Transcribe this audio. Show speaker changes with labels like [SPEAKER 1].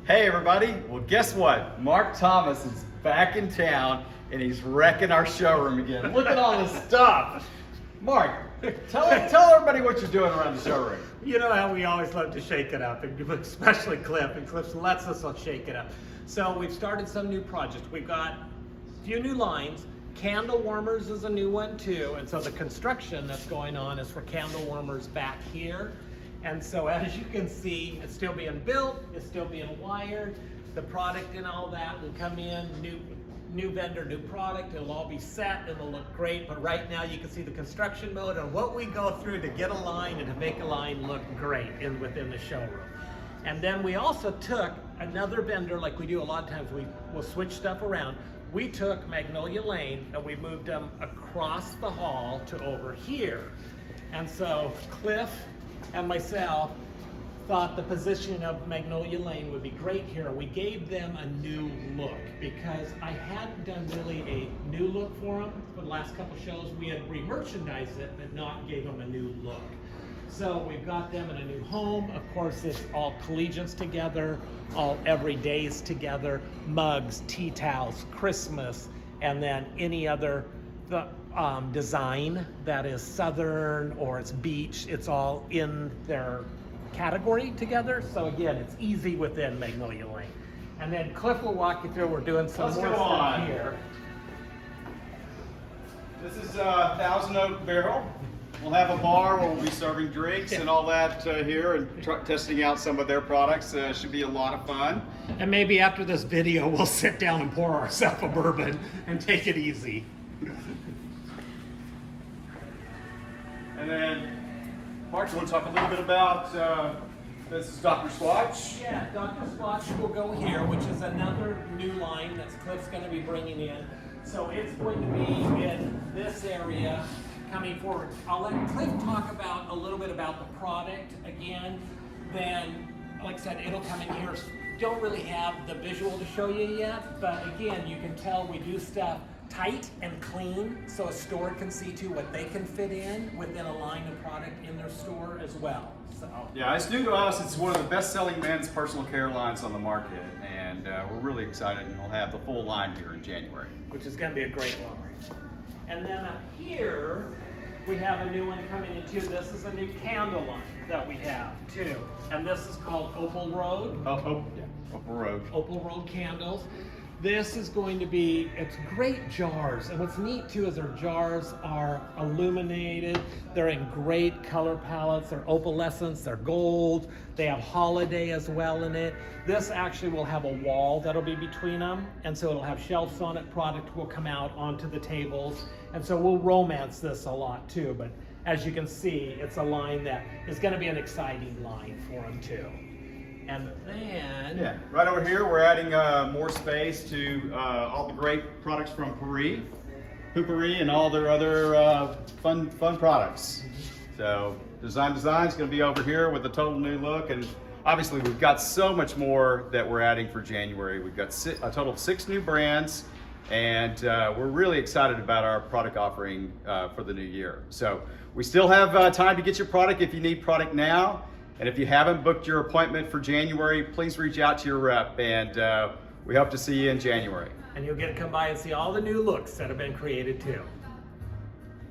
[SPEAKER 1] Hey everybody, well guess what? Mark Thomas is back in town and he's wrecking our showroom again. Look at all this stuff. Mark, tell everybody what you're doing around the showroom.
[SPEAKER 2] You know how we always love to shake it up, and especially Cliff, and Cliff lets us shake it up. So we've started some new projects. We've got a few new lines. Candle warmers is a new one too, and so the construction that's going on is for candle warmers back here. And so as you can see, it's still being built, it's still being wired. The product and all that will come in, new vendor, new product, it'll all be set, it'll look great, but right now you can see the construction mode and what we go through to get a line and to make a line look great within the showroom. And then we also took another vendor, like we do a lot of times, we'll switch stuff around. We took Magnolia Lane and we moved them across the hall to over here. And so Cliff and myself thought the position of Magnolia Lane would be great here. We gave them a new look because I hadn't done really a new look for them for the last couple shows. We had re-merchandised it but not gave them a new look. So we've got them in a new home. Of course, it's all collegians together, all everydays together, mugs, tea towels, Christmas, and then any other design that is southern or it's beach, it's all in their category together. So again, it's easy within Magnolia Lane. And then Cliff will walk you through, we're doing some more stuff here.
[SPEAKER 1] This is Thousand Oak Barrel. We'll have a bar where we'll be serving drinks and all that here and testing out some of their products. Should be a lot of fun.
[SPEAKER 2] And maybe after this video, we'll sit down and pour ourselves a bourbon and take it easy.
[SPEAKER 1] And then, Mark, you want to talk a little bit about, this is Dr. Swatch?
[SPEAKER 2] Yeah, Dr. Swatch will go here, which is another new line that Cliff's going to be bringing in. So it's going to be in this area coming forward. I'll let Cliff talk about a little bit about the product again. Then, like I said, it'll come in here. Don't really have the visual to show you yet, but again, you can tell we do stuff tight and clean so a store can see too what they can fit in within a line of product in their store as well. So
[SPEAKER 1] yeah, it's new to us. It's one of the best-selling men's personal care lines on the market, and we're really excited, and we'll have the full line here in January.
[SPEAKER 2] Which is going to be a great line. And then up here, we have a new one coming in too. This is a new candle line that we have too. And this is called Opal Road.
[SPEAKER 1] Opal Road.
[SPEAKER 2] Opal Road candles. This is going to be, it's great jars. And what's neat too is their jars are illuminated. They're in great color palettes. They're opalescence, they're gold. They have holiday as well in it. This actually will have a wall that'll be between them. And so it'll have shelves on it. Product will come out onto the tables. And so we'll romance this a lot too. But as you can see, it's a line that is going to be an exciting line for them too. And then,
[SPEAKER 1] yeah, right over here, we're adding more space to all the great products from Poopery, and all their other fun products. So Design's going to be over here with a total new look, and obviously we've got so much more that we're adding for January. We've got a total of 6 new brands, and we're really excited about our product offering for the new year. So we still have time to get your product if you need product now. And if you haven't booked your appointment for January, please reach out to your rep, and we hope to see you in January.
[SPEAKER 2] And you'll get to come by and see all the new looks that have been created too.